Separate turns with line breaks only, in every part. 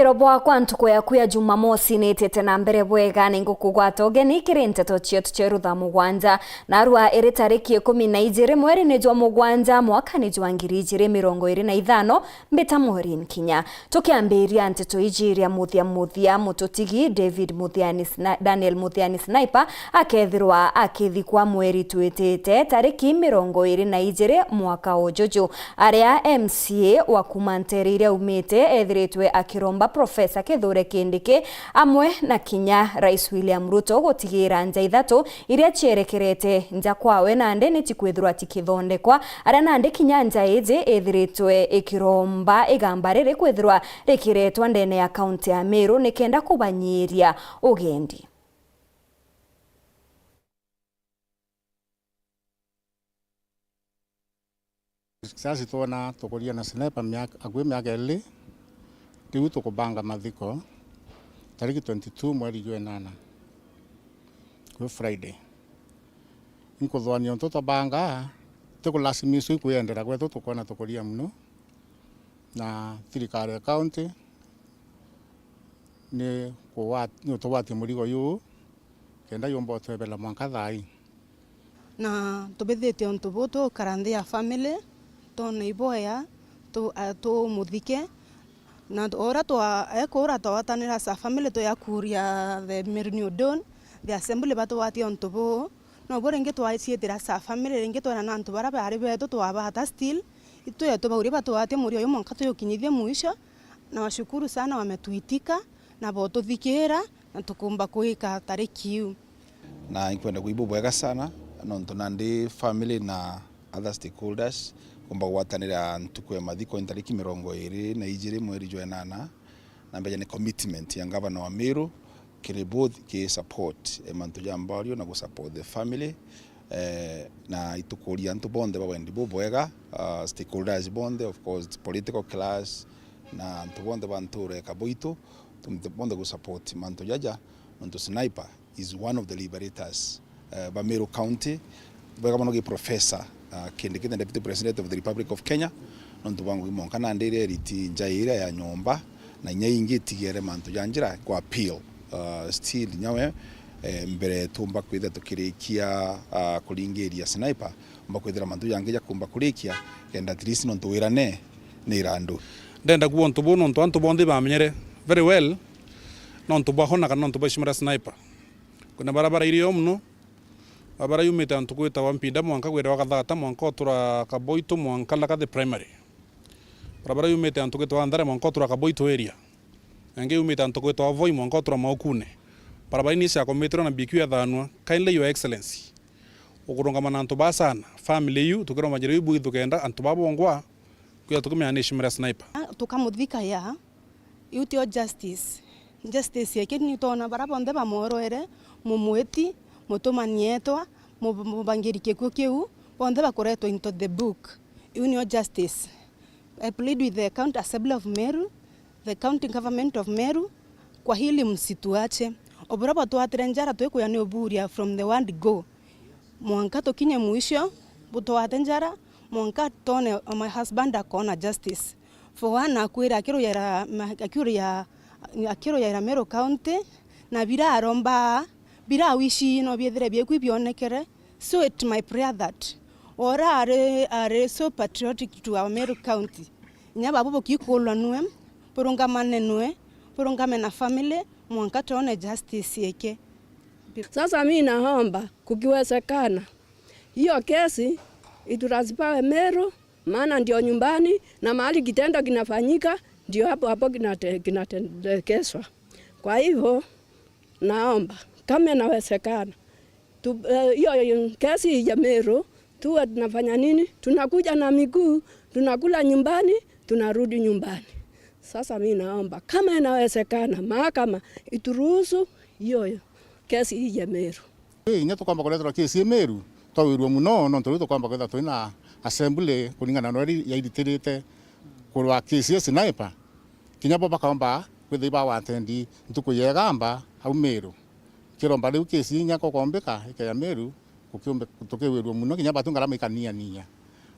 Bwigiro bwakwa ntuku yaku ya Jumamosi nitete na mbere bwega ningukugwata ugeni kiri nteto cietu cia mugwanja narua iri tariki 12 mweri ni jwa mugwanja mwaka ni jwa 2025 mbita Maureen Kinya tukiambiria nteto ijiria muthia mututigi David Daniel Muthiani Sniper akethirwa akithikwa mweri twitete tariki 22 mwaka ujuju aria MCA wa kumanterire umite ethiritwe akiromba Profesa Kithure Kindiki amwe na Kinya Rais William Ruto gutigira nja ithatu iria cierekerete nja kwawe nande ni tikwithirwa tikithondekwa aria nande Kinya nja iji ethiritwe ikiromba igamba riri kwithirwa rikiretwa ndene ya kaunti ya Meru nikenda kubanyiria ugendi.
Sasa tuona tukuria na Sniper miaka ili riu tukubanga mathiko tariki 22 mweri jwa 8 kwa Friday nkuthwania tutabanga tukulasimiswa ikuyendera kwetu tukona tukuria muno na thirikari ya county ni tuwati murigo yu kenda yombo twebela mwanka thai
na tubithite ontu butu karanthi ya family to neiboya to muthike na ora to ekora to watanira sa family to yakuria the Meru Don the assembly batu wati ontu bo no borenge to aisietira sa family renge to na antu bara bari beto to abata still itu ya to bauri batu wati muri oyo monka to yokinyithia muisho na washukuru sana wametuitika na boto thikira na tukumba kuika tariki
na ikwenda kuibu bwega sana nonto nandi family na other stakeholders kumba watanira ntuku ya mathiko tariki 22 mweri jwa 8 na mbeja ni commitment ya governor wa Meru kiri both ki support mantu jambario na ku support the family na itukuria ntu bonde bawendi bwega stakeholders bonde of course political class na ntu bonde banture kaboito bonde ku support mantu jaja ntu Sniper is one of the liberators ba Meru County bwega mono professor Kindiki the Deputy President of the Republic of Kenya nontu bangu imonka na ndire riti njaira ya nyomba na nyaingi tigere mantu janjira kwa appeal still nyawe mbere tumba kwitha tukirikia kuringiria Sniper mba kwithira mantu yangeja kumba kurikia kenda trisi nontu wirane ni irandu
ndenda kuo ntu bono ntu antu bondi bamenyere very well nontu bahona kana nontu bashimira Sniper kuna barabara iriyo mno abara yumite antu kwita wampinda mwanka kwira wakathata mwanka otura kaboito mwanka laka the primary barabara yumite antu kwita wandare mwanka otura kaboito area ange yumite antu kwita wavoi mwanka otura maukune barabara ni cia kometro na BQ ya thanwa kindly your excellency ukuronga manantu basana family yu tukiroma njira yu bwithu kenda antu babongwa kuya tukumya ni Shimira Sniper
tukamuthika ya utio justice yake ni tona barabonde bamoroere mumweti mutumanietwa mubangirike kukiu bonde bakoretwa into the book union justice. I plead with the county assembly of Meru, the county government of Meru kwa hili msituache oburaba twatire njara twekuya ni oburia from the word go mwanka tokinye muisho butwate njara mwanka tone my husband akona justice for one akwira akiro ya Meru County na bira aromba bira wishi no biethire bieku bionekere so it my prayer that ora are so patriotic to our Meru County nyaba bobo kikolwa nwe porungamane nwe porungamena family mwanka tone justice yake.
Sasa mimi naomba kukiwezekana hiyo kesi iturasipawe Meru maana ndio nyumbani na mahali kitendo kinafanyika ndio hapo kinatendekeswa. Kwa hivyo naomba kama inawezekana hiyo kesi ya Meru tuwe tunafanya nini? Tunakuja na miguu, tunakula nyumbani, tunarudi nyumbani. Sasa mimi naomba kama inawezekana mahakama ituruhusu hiyo kesi hii ya Meru.
Nya tukwamba kuletwa kesi ya Meru twawirwo muno no ntu tukwamba kwetha twina assembly kulingana na ri yairitirite kurwa kesi ya Sniper Kinya bo bakamba kwithiba watendi ntuku yegamba au Meru kiromba riu kesi nya kokombeka ya Meru kukiombe tukewirwo muno kinya batu ngarama ikania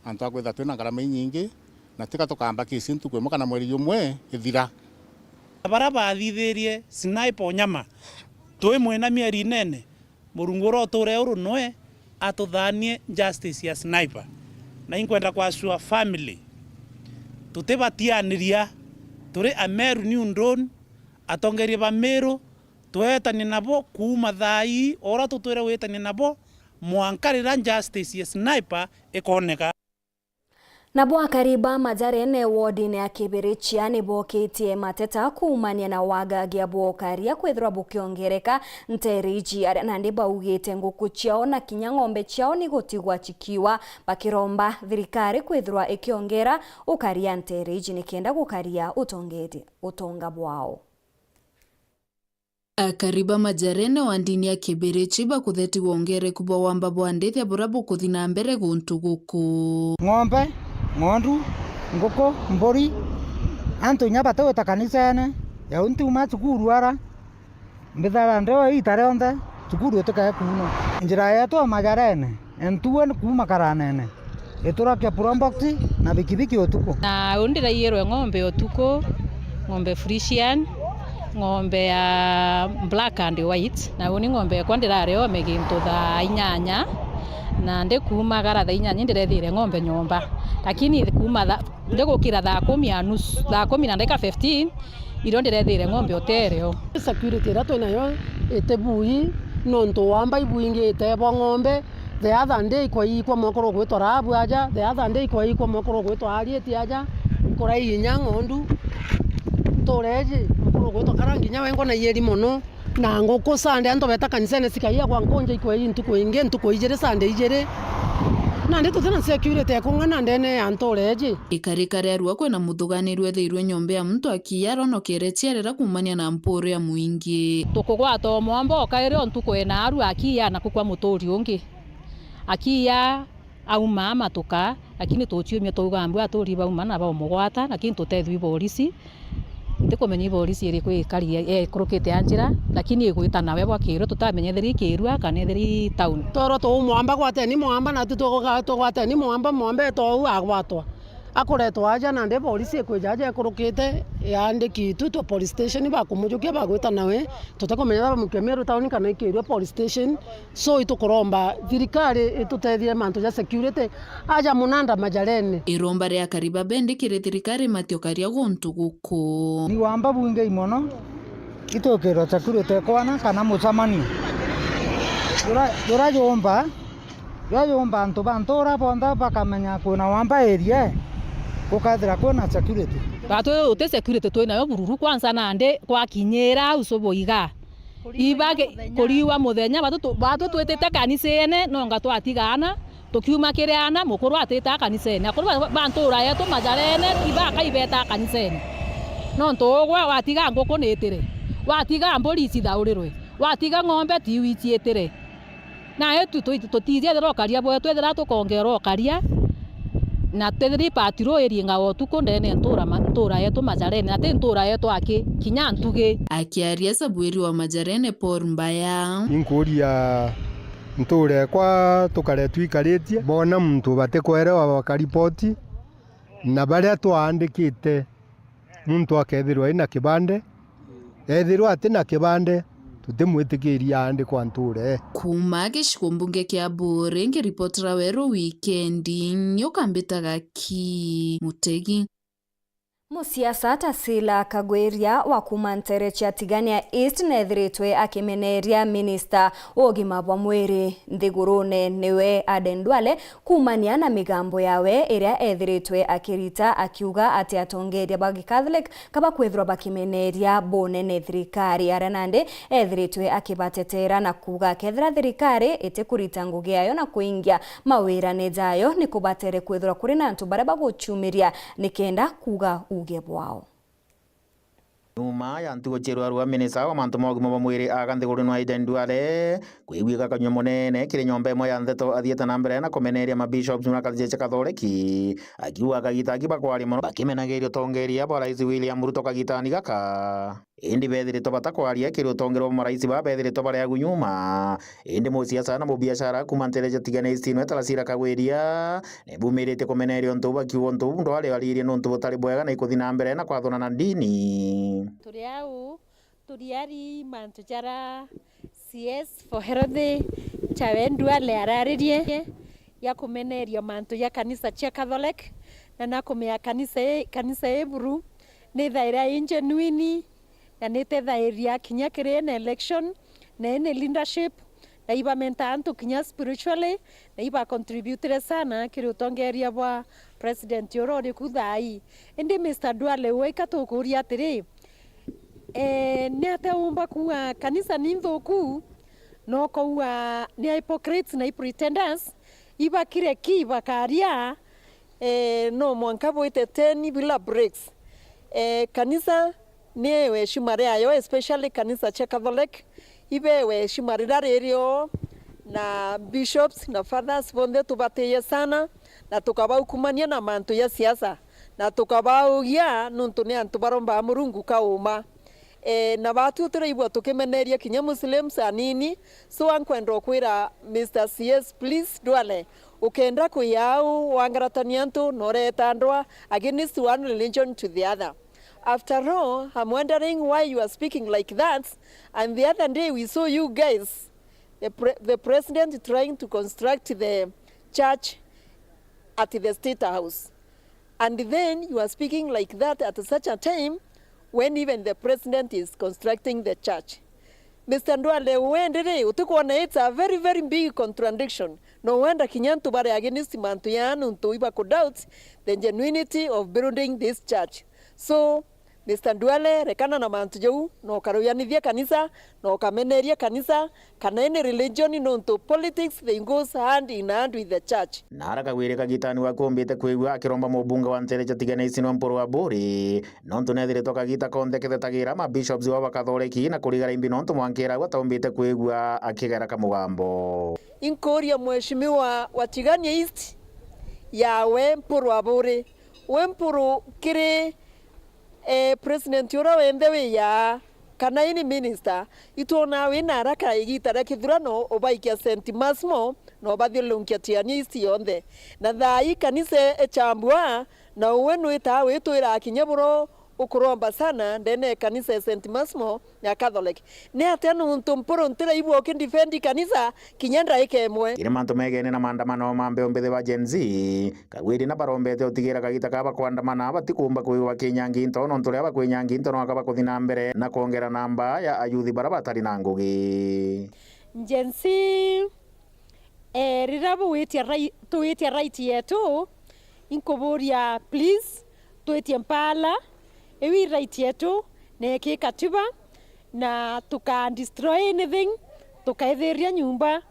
antu akwetha twina ngarama nyingi na tika tukamba kesi ntuku moka na mweri umwe ithira
bara bathithirie sniper nyama twi mwena mieri nene murunguro ture urunwe atuthanie justice ya sniper na inkwenda kwa sure family tutibatianiria turi Ameru New Ndron atongerie ba Meru twetani nabo kuma thai ora tutwire wetani nabo mwankarira justice ya sniper ikoneka.
Nabo akariba majarene wodi ya Kibirichia niboketie mateta kuumania na wagagia bokaria kwethwa bukiongereka nteriji na ndiba ugite nguku ciao na kinya ng'ombe ciao ni gutigwa chikiwa bakiromba thirikari kwethwa ikiongera ukaria nteriji nikienda gukaria utonga bwao.
Akariba majarene wa ndini ya Kibirichi bakutheti wongere kubwa wamba bwandithia burabu kuthina mbere guntu guku
ng'ombe ng'ondu nguku mburi antu nyaba taweta kanisene ya untuma cukuru ara mbithara ndewa itare onthe cukuru etukae kuno njira yetu majarene entuwe kuma karanene iturakia probox na bikibiki otuko
na undira yero ng'ombe otuko ng'ombe Frisian ng'ombe ya black and white na uni ng'ombe kwa ndirareo meginto tha inyanya na ndi kuma gara tha inyanya ndirethire ng'ombe nyomba lakini kuma ndegukira tha 10 tha 10 na ndeka 15 iro ndirethire ng'ombe otereo
security rato nayo etebui nonto wamba ibuinge etebo ng'ombe the other day kwa mokoro gwetwa rabu aja the other day kwa mokoro gwetwa arieti aja kora inya ng'ondu toreje gwetwa karangi nya wengo na yeri mono na ngoko sande anto beta kanisene sikaia kwa nkonje iko intuko inge ntuko ijere sande ijere na ndito tena security yakungana ndene antoreje
ikarikare arua kwena muthuganirwe thirwe nyombe ya mtu akiyaro no kerecherera kumania na mporo ya muingi
tukugwata mwambo kaire ntuko ena aru akiya na kukwa mutori ungi akiya au mama tuka lakini tuchiumia tugambwa atori ba umana ba mugwata lakini tutethwi polisi ndikumenya polisi iri kwikaria kurukite anjira lakini igwita nawe bwakiro tutamenyetheri kirua kanetheri town
toro to mwamba gwate ni mwamba na tutogo gwate ni mwamba to agwatwa akuretwa aja na nde polisi ekwejaje kurukite yandiki to police station bakumujukia bagwita nawe tutakomenya ba Mukemero town kana ikirua police station so itukuromba thirikari itutethie mantu ya security aja munanda majarene
iromba ria kariba bendikire thirikari matiokaria guntu guku
ni wamba bunge imono itokero security kwana kana mucamani yomba antu bantora bonda bakamenya kuna wamba area kukathira kuna security
bato ute security toina yo bururu kwanza nande kwa kinyera usoboiga ibage kuriwa muthenya bato twetete kanisene nonga twatigana tukiuma kiriana mukuru ateta kanisene akuru bantura yetu majarene ibaka ibeta kanisene nontogwa watiga ngoko netire watiga polisi thaurirwe watiga ng'ombe tiwitietire na yetu tutithia rokaria bwe twethera tukongera okaria na tethiri patiro eringa otuko ndene ntura yetu majarene ate ntura yetu aki kinya ntuge
akiaria sabwiri wa majarene Paul Mbaya
inkuria nture kwa tukare twikaritie bona muntu batekwerewa bakaripoti na baria twandikite muntu akethirwa ina kibande ethirwa atina kibande tutimwitikiria andi kwa nture
kuma gicigo mbunge kia Mburi ngiripotera weru wikendi nyukambitaga ki Mutegi
Musiasa Tasila Kagweria wa kuma Nterechia Tigania East nethiritwe akimeneria minister ogima bwa mwiri Nthigurune niwe Aden Duale kumania na migambo yawe iria ethiritwe akirita akiuga ati atongeria bagi Catholic kaba kwethirwa bakimeneria bonene thirikari aranande ethiritwe akibatetera na kuga kethira thirikari ite kurita ngugi yayo na kuingia mawira nejayo ni kubatere kwethirwa kuri na antu baria baguchumiria nikenda kuga uge bwao
Numa ya ntugo chirwa rwa minisa wa mantu mogimo ba mwiri aga Nthigurune wa Aden Duale kwigwika kanyo munene kiri nyomba imwe ya ntheto athieta na mbere na kumeneria mabishops na kajecha Kathoreki akiuga kagitagi bakwari muno bakimenagirio tongeria bwa Rais William Ruto kagitani gaka indi bethirito batakwaria kiri utongerwa mu rais ba bethirito bari agunyuma indi musiasa na mubiashara kuma Nterechia Tigania East no Tasila Kagweria ne bumirite kumenerio ntu bakiwo ntu ndo ari aririe no ntu butari bwega na ikuthi na mbere na kwathona na ndini
Turiau turiari mantu jara CS for healthy chawendua le araririe ya kumenerio mantu ya kanisa cha Catholic na nakumea kanisa eburu ni thaira ingenuini na ni thairia kinya kirene election na ene leadership na iba menta antu kinya spiritually na iba contribute sana kiri utongeria bwa president yorori kuthai indi Mr. Duale weka tukuria atiri ni ateumba kuwa kanisa ni nthuku no kuwa ni hypocrites na pretenders iba kire kiba karia no mwanka boite 10 bila breaks kanisa ni we shumare ayo especially kanisa cha Catholic ibe we shumare darerio na bishops na fathers bonde tubateye sana na tukabau kumania na mantu ya siasa na tukabau ya nuntu ni antu baromba murungu kauma na batu tureibwa tukimeneria kinya Muslims anini so ankwenda kwira Mr. CS please Duale ukenda kuyau wangarataniantu noretandwa against one religion to the other. After all, I'm wondering why you are speaking like that. And the other day we saw you guys, the president trying to construct the church at the State House. And then you are speaking like that at such a time when even the president is constructing the church. Mr. Nduale, uendere utukuona it's a very, very big contradiction. No wonder kinyantu bare against mantu yanu ntu iba doubt the genuinity of building this church. So, Mr. Nduale, rekana na mantu jau, no karuyanithia kanisa, no kameneria kanisa, kana any religion no ntu politics, they goes hand in hand with the church.
Nara kagwire kagitani wakumbite kwigwa akiromba mubunga wa ntere tigana isinwa mporo wa buri nontu nethire toka gita konde kethetagira ma bishops wa Catholic na kurigara imbi nontu mwankera gwataumbite kwigwa akigara kamugambo
Inkoria mheshimiwa wa Tigania East yawe mporo wa buri we mporo kire president yora wendewe ya kana ini minister itona we na raka igitara kithurano obaikia St. Masmo no bathilunkia Tigania East yonde na thai kanise echambua na wenu ita witwira kinyaburo ukuromba sana ndene kanisa St. Masmo ya Catholic ne atenu ntumpuro ntira ibu okindefendi kanisa kinyenda ikemwe
ire mantu megene na maandamano mambe ombethe ba Gen Z kagwiri na barombete utigira kagita kaba kwandamana abatikumba kuiwa kinyangi ntono ntore aba kwenyangi ntono akaba kuthina mbere na kuongera namba ya ayuthi baraba tari na ngugi
Gen Z rirabu wetia right yetu inkuburia please tuetie mpala ewi right yetu neke katiba na tuka destroy anything tukaetheria nyumba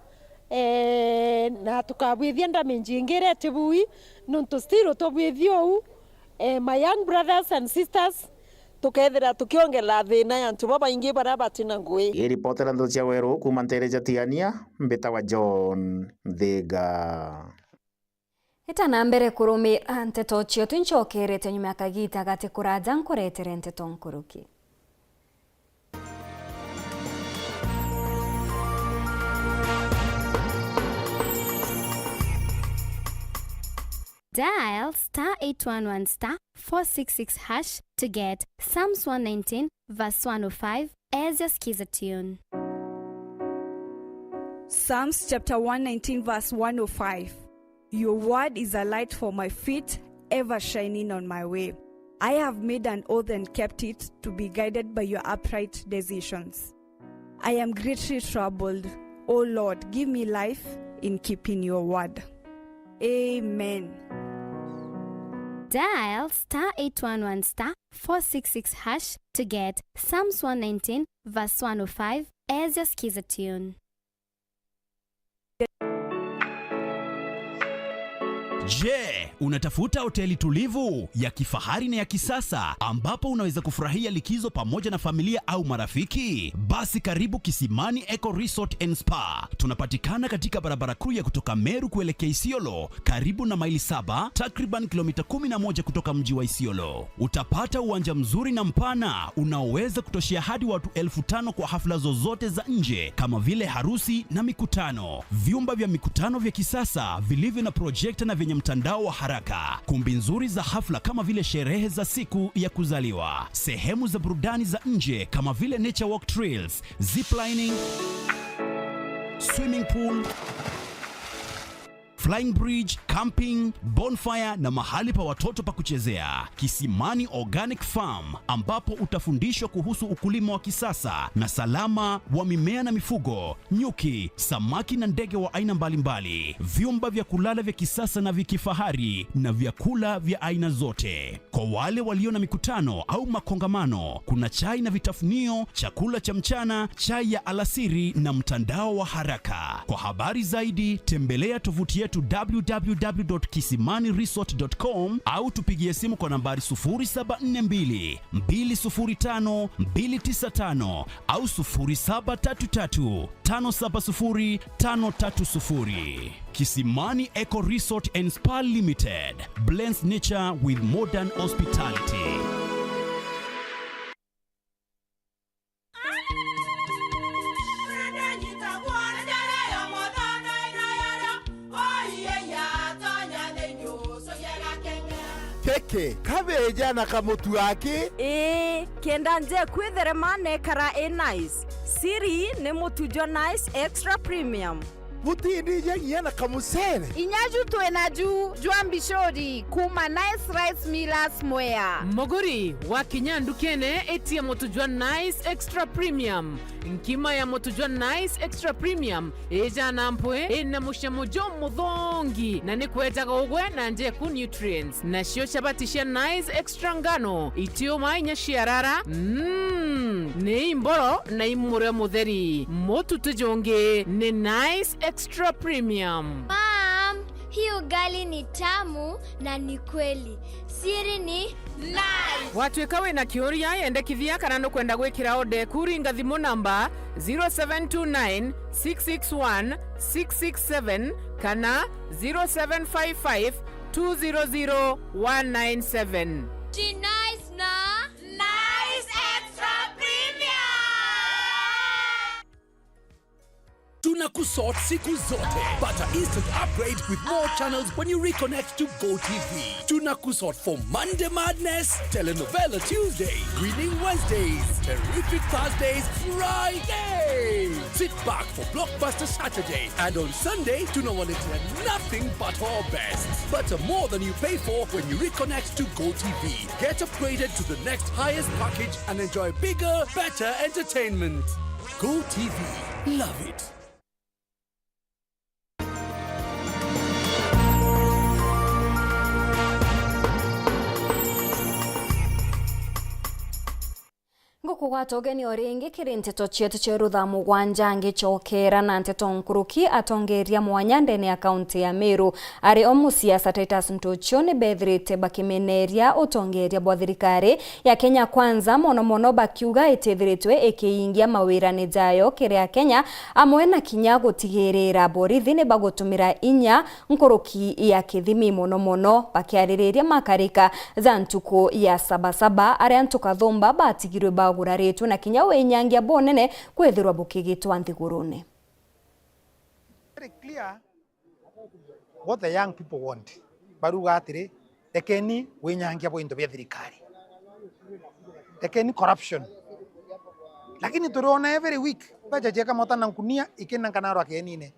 na tukabwithia ndamenji ngere tibui nuntu stiro tobwithio my young brothers and sisters tukethera tukiongela thina ya ntu baba ingi barabatina ngui
iripotera ndo cia weru kuma ntere Tigania mbeta wa John Thega
Itana mbere kurumira nteto cio twincokerete nyuma kagita gati kuraja nkuretere nteto nkuruki.
Dial *811*466# to get Psalms 119 verse 105 as your skiza tune.
Psalms chapter 119 verse 105. Your word is a light for my feet, ever shining on my way. I have made an oath and kept it to be guided by your upright decisions. I am greatly troubled. O Lord, give me life in keeping your word. Amen.
Dial *811*466# to get Psalms 119 verse 105 as your skiza tune.
Je, unatafuta hoteli tulivu ya kifahari na ya kisasa ambapo unaweza kufurahia likizo pamoja na familia au marafiki? Basi karibu Kisimani Eco Resort and Spa. Tunapatikana katika barabara kuu ya kutoka Meru kuelekea Isiolo, karibu na maili 7, takriban kilomita 11 kutoka mji wa Isiolo. Utapata uwanja mzuri na mpana unaoweza kutoshea hadi watu 5,000 kwa hafla zozote za nje kama vile harusi na mikutano. Vyumba vya mikutano vya kisasa vilivyo na projector na kwenye mtandao wa haraka, kumbi nzuri za hafla kama vile sherehe za siku ya kuzaliwa, sehemu za burudani za nje kama vile nature walk trails, ziplining, swimming pool, flying bridge, camping, bonfire na mahali pa watoto pa kuchezea. Kisimani Organic Farm, ambapo utafundishwa kuhusu ukulima wa kisasa na salama wa mimea na mifugo, nyuki, samaki na ndege wa aina mbalimbali, vyumba vya kulala vya kisasa na vya kifahari na vyakula vya aina zote. Kwa wale walio na mikutano au makongamano, kuna chai na vitafunio, chakula cha mchana, chai ya alasiri na mtandao wa haraka. Kwa habari zaidi, tembelea tovuti yetu www.kisimaniresort.com au tupigie simu kwa nambari 0742 205 295 au 0733 570 530. Kisimani Eco Resort and Spa Limited blends nature with modern hospitality.
Keke, kabeja na kamutu yake?
Kenda nje kwitherema nekara nice. Siri ni mutujo nice extra premium.
Mutindi je na kamusere.
Inyaju twenaju Jwambishori kuma nice rice millers Mwea.
Moguri wa kinyandu kene eti ya motujwa nice extra premium. Nkima ya motujwa nice extra premium eja nampwe ena mushamojo mudhongi na nikweta kogwe na nje ku nutrients na shio shabatisha nice extra ngano itio mainya shiarara ne imboro na imure mutheri motu tujonge ne nice extra premium.
Mom, hii ugali ni tamu na ni kweli. Siri ni nice.
Watwekawe na kioria yende kithia kana no kwenda gwikira ode kuringa thimo namba 0729 661 667 kana 0755 200 197.
Ji nice na nice extra premium.
Tunakusort siku zote. Pata instant upgrade with more channels when you reconnect to GoTV. Tunakusort for Monday Madness, Telenovela Tuesday, Greening Wednesdays, Terrific Thursdays, Friday. Sit back for Blockbuster Saturday. And on Sunday, tunawaletea nothing but our best. Butter more than you pay for when you reconnect to GoTV. Get upgraded to the next highest package and enjoy bigger, better entertainment. GoTV. Love it.
Ngukugwata ugeni oringi kiri nteto chietu cherutha mugwanja ngichokera na nteto nkuruki atongeria mwanya ndene ya kaunti ya Meru ari omusiasa Titus Ntucho ni bethirite bakimeneria utongeria bwa thirikari ya Kenya Kwanza mono bakiuga itithiritwe ikiingia mawirani jayo kiria Kenya amwe na kinya gutigirira borithi ni bagutumira inya nkuruki ya kithimi mono bakiaririria makarika za ntuko ya sabasaba aria ntukathumba batigirwe baguraritwe na kinya wenyangia bonene kwethirwa bukigitwa nthigurune.
Very clear what the young people want. Baruga atiri tekeni wenyangia bo into bya thirikari. Tekeni corruption. Lakini turiona every week baja jeka motana nkunia ikena kanaro akenine.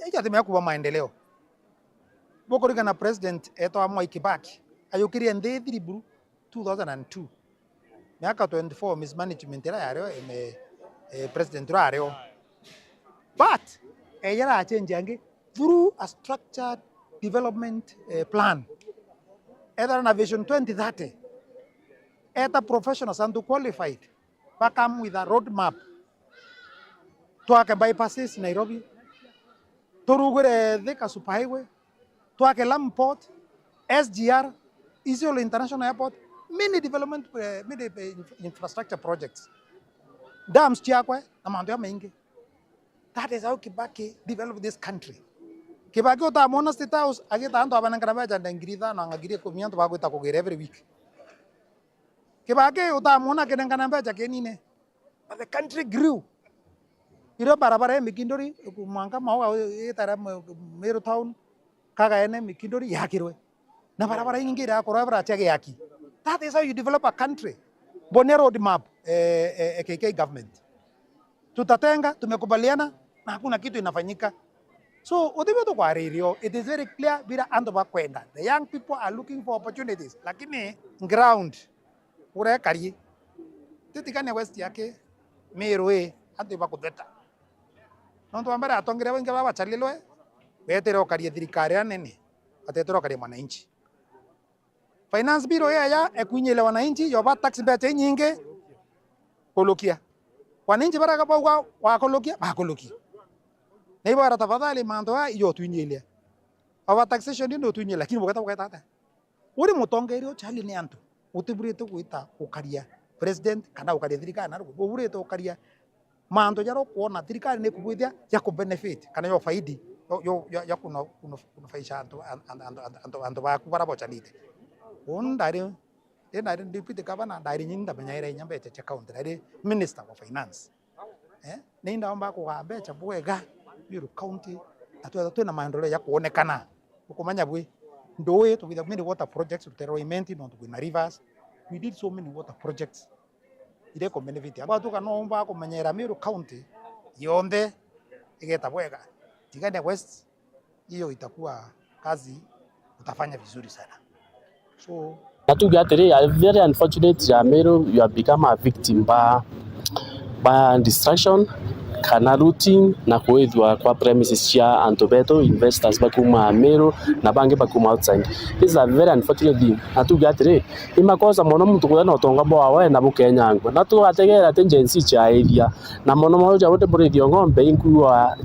Eja temea kuba maendeleo. Bokorika na president eto Mwai Kibaki ayukiria ndethi buru 2002. Miaka 24 mismanagement era yareo president rareo. But yara change yange through a structured development plan. Either na vision 2030. Either professionals and qualified come with a roadmap. Tuake bypasses Nairobi. Turugure Thika Superhighway. Tuake Lamu Port, SGR, Isiolo International Airport. Many development, many infrastructure projects. Dams Chiakwe, Amandoya Maingi. That is how Kibaki developed this country. Kibaki utamwona State House, agita anto abanangana janda ngirida na ngagiria kumianto bagweta kugera every week. Kibaki utamwona kenangana baja kenine. But the country grew. Iro barabara mikindori kumanga mawa etara Meru town kaga ene mikindori yakirwe na barabara nyingi ira korabara chage yaki. That is how you develop a country. Bone road map KK government. Tutatenga, tumekubaliana na hakuna kitu inafanyika. So udhibitu kwa ririo, it is very clear bila ando bakwenda. The young people are looking for opportunities. Lakini ground ure kari. Titikane west yake Meru ando bakudeta. Nonto ambara atongere wengi baba chalilwe. Betero kari thirikari anene. Atetero kari mwananchi. Finance Bureau ya ekunyele wananchi yoba tax bete nyinge kolokia. Wananchi baraka bauga wakolokia bakolokia. Nei bara tafadhali mandoa iyo tunyele. Awa taxation ndio tunyele lakini bokata tata. Uri mutongerio chali ni antu. Utiburete kuita ukaria president kana ukaria thirikari na uburete ukaria mando jaro kuona thirikari ne kubuithia ya ku benefit kana yo faidi yo ya kuno faisha anto ba kubara bochanite. On dari deputy governor dari nyinda banyaire nyambe cha county dari minister of finance ninda omba ko gabe cha bwega Meru county atu na maendeleo ya kuonekana ukomanya bwe ndoe to with many water projects uteroimenti no to na rivers. We did so many water projects ile ko benefit aba tu kana omba ko menyera Meru county yonde igeta bwega Tigania West hiyo itakuwa kazi utafanya vizuri sana. So
very unfortunate Meru, you have become a victim by distraction kana routing na kuethwa kwa premises cia Antobeto investors bakuma Meru na bangi bakuma outside. This is a very unfortunate thing. Atugatire imakosa mono muntu kuthana utonga bwawe na bukenyangwa na tugategera agency cia area na mono moja wote burithio ngombe inkuwa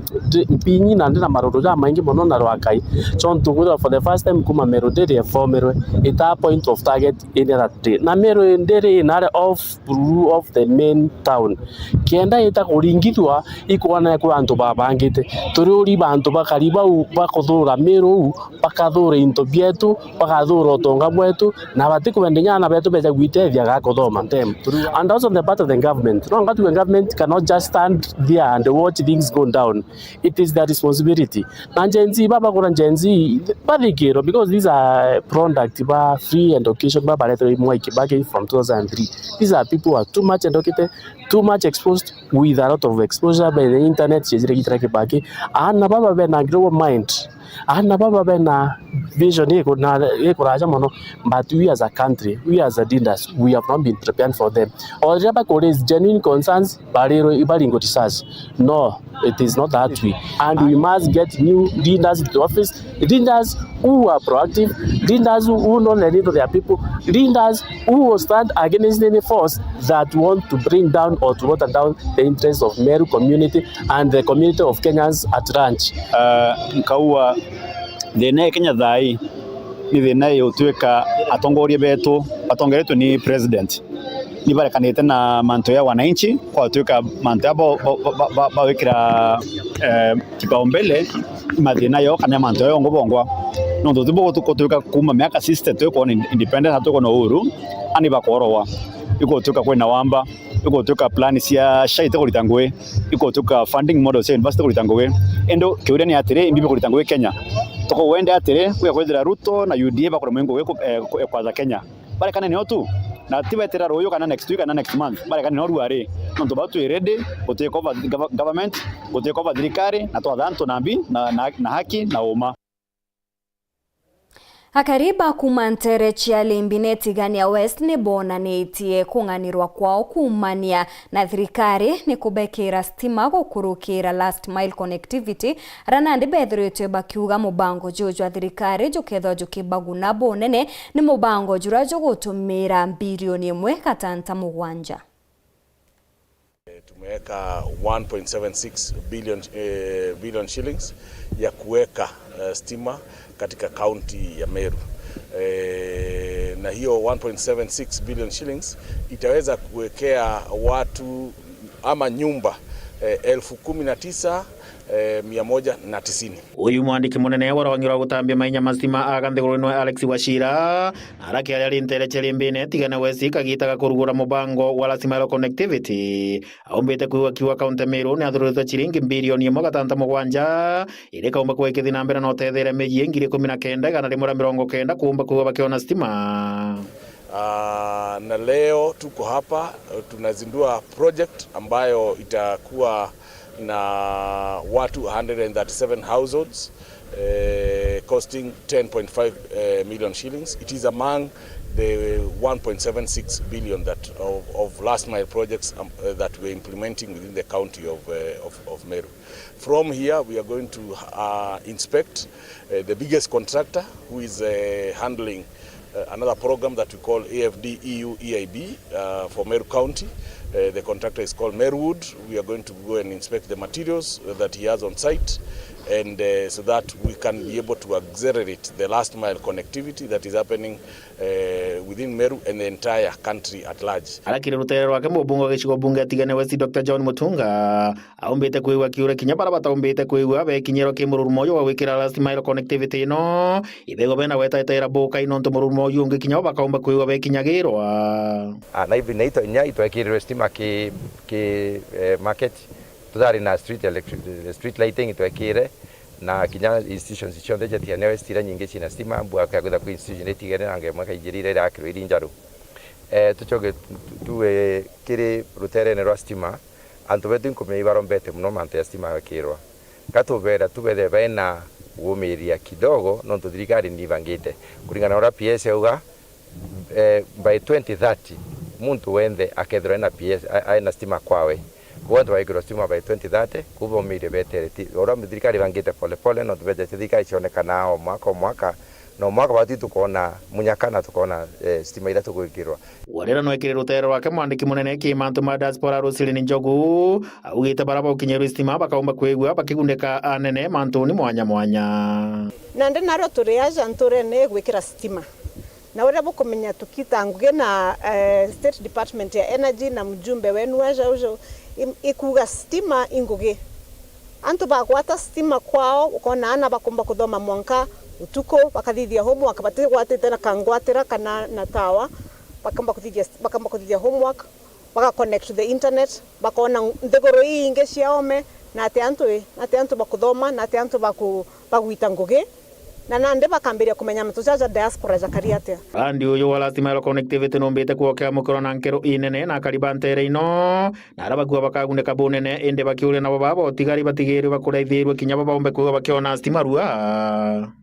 mpinyi na ndina maruru ja maingi mono na rwakai chontu kuthwa for the first time kuma Meru ndere formerwe ita point of target in that day na Meru ndere nare off the main town kienda ita kuringithwa ikuana kwa antu babangite turi uri bantu bakariba bakuthura Meru bakathura into bietu bakathura utonga bwetu na batikubendenya betu beja gwitethia gakuthoma them. And also the part of the government no ngatu government cannot just stand there and watch things go down. It is their responsibility. And Gen Z baba kuna Gen Z badikiro because these are product ba free education baba letter Mwai Kibaki from 2003. These are people who are too much educated, too much exposed with a lot of exposure by the internet. Kibaki ana baba bena grow mind ana baba bena vision eko raja mono, but we as a country, we as a leaders, we have not been prepared for them. Or jaba raise genuine concerns barero ibalingo tisas. No, it is not that way. And we must get new leaders into office, leaders who are proactive, leaders who know the need of their people, leaders who will stand against any force that want to bring down or to water down the interests of Meru community and the community of Kenyans at large.
Nkaua thina Kenya thai ni thina yotweka atongoria betu atongeretwo ni president ni barekanite na manto ya wananchi kwa tweka manto abo bawekira kipaumbele mathina yo kana manto yo ngobongwa no tubo tweka kuma miaka system tweko independent hatuko na uhuru ani bakorowa iko tweka kwena wamba iko tweka plan cia shaite kuritangwe iko tweka funding model cia university kuritangwe endo kiuria ni atire imbibe kuritangwe Kenya toko wende atire kuya kwethira Ruto na UDA bakora mwengo weko kwa Kenya bare kana ni tu na tibetera royo kana next week kana next month bare kana no ruare no to batu ready to take over government to take over thirikari na to adhanto nambi na haki na uma
Akariba kumantere chia limbine Tigania West ni bona netie kunganirwa kwao kumania na thirikari ni kubekira stima gukurukira last mile connectivity ranandi bethirite bakiuga mubango jojwa thirikari juketho jukibaguna bonene ni mubango jura jugutumira bilioni 1.7
tumeweka 1.76 billion shillings ya kuweka stima katika kaunti ya Meru. Na hiyo 1.76 billion shillings itaweza kuwekea watu ama nyumba 19,190.
Uyu mwandiki munene wa rwangira gutambia mainya mastima aganthigurino Alex Wachira araki ari nterechere mbene tigana wesi kagitaga kurugura mubango wa last mile connectivity aumbite kuwa kiwa kaunti Meru ni athurithwa chiringi bilioni 1.7 ile kaumba kuwekithia na mbere no tethere meji 19 kana 190 kuumba kuwa bakiona stima.
Na leo tuko hapa tunazindua project ambayo itakuwa na watu 137 households costing 10.5 million shillings. It is among the 1.76 billion that of last mile projects that we're implementing within the county of Meru. From here we are going to inspect the biggest contractor who is handling another program that we call AFD EU EIB for Meru County. The contractor is called Meruwood. We are going to go and inspect the materials that he has on site, and so that we can be able to accelerate the last mile connectivity that is happening within Meru and the entire country at large.
Alakire rutere rwake mubungo gicigo bunge tigane wesi Dr. John Mutunga aumbite kuigwa kiure kinya bara bataumbite kuigwa be kinyero ki mururumo yo wikira last mile connectivity no ithego bena wetaitera boka ino nto mururumo yo ngi kinya bakaumba kuigwa be kinyagirwa
na hivi naito nya itwekire stima ki market tudari na street lighting itwekire na kinya institutions cionthe jatia newe stira nyingi cina stima mbua kwa kutha ku institution itigene nange mwaka ijirire ra kirwiri njaru tuchoge tuwe kiri rutere ne stima antu betu nkume ibarombete muno mantu ya stima yakirwa katubera tubethe bena gumiria kidogo no thirikari ni bangite kuringana ora PS uga by 2030 muntu wende akethira na PS aina stima kwawe watu waigiro stima by 2030 kubo mire betere ora thirikari bangite pole pole no tubete thirikari cionekana o mwaka no mwaka wati tukona munyakana tukona stima ila tukugirwa
warera no ekire rutero rwake mwandiki munene ki mantu ma diaspora Roselyn Njogu ugite baraba ukinyeru stima bakaumba kwegwa bakigundeka anene mantu ni mwanya
nande naro turiaja nture ne gwikira stima na ore bukumenya tukitanguge na State Department ya Energy na mjumbe wenu waja ujo ikuga stima inguge antu bakwata stima kwao ukona ana bakumba kuthoma mwanka utuko bakathithia homework batigwatite na kangwatira kana na tawa bakamba kuthithia homework baka connect to the internet bakona ndegoro inge ciaome na ate antu bakuthoma na ate antu bagwita ngugi na nande bakambiria kumenya mtuzaja diaspora za kariate
andi uyu wa last mile connectivity nombete kuokea mukoro na nkero inene na karibantere ino na arabagua bakagundeka bunene ende bakiure na baba otigari batigiri bakuraithirwe kinya baba ombe kuga bakiona stima rua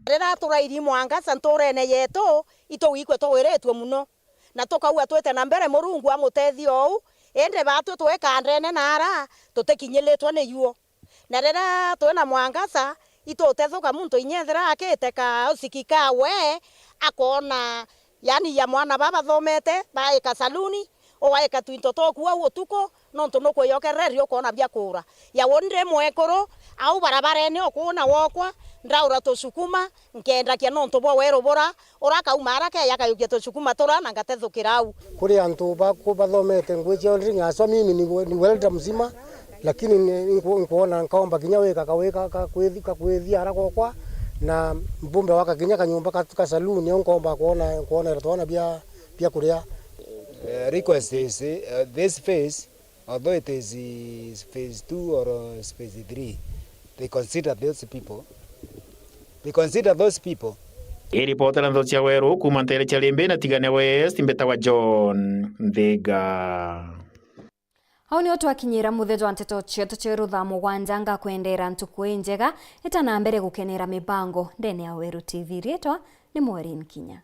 rera turairi mwanga santorene yeto ito ikwe to weretwe muno na tokaua twete na mbere murungu amutethio u ende batu tweka ndene nara tutekinyeletwa ne yuo na rera twena mwangasa ito tethoka muntu inyethera akete ka usikika we akona yani ya mwana baba thomete baeka saluni o waeka twinto toku au tuko nonto no kweyokereri ukona bya kura ya wonde mwekoro au barabarene okuna wokwa ndaura tosukuma nkenda kia nonto bwa wero bora oraka umara ke yakayukia tosukuma tora na ngatethukira au
kuri antu bathomete ngweche ndinga so mimi ni welda mzima lakini nikuona nkaomba kinya weka kwethia haraka kwa na mbumbe waka kinya kanyumba ka saluni nkaomba kuona tuona bia kuria
request is this phase, although it is phase 2 or phase 3, they consider those people.
Iripota ndo cia weru kumantere chalimbe na tigane west mbeta wa John Ndega.
Hau ni otu akinyira muthejo anteto chieto cheru thamu wanjanga kuendera ntuku njega itana mbere gukenera mibango ndene ya Weru TV rietwa ni Maureen Kinya.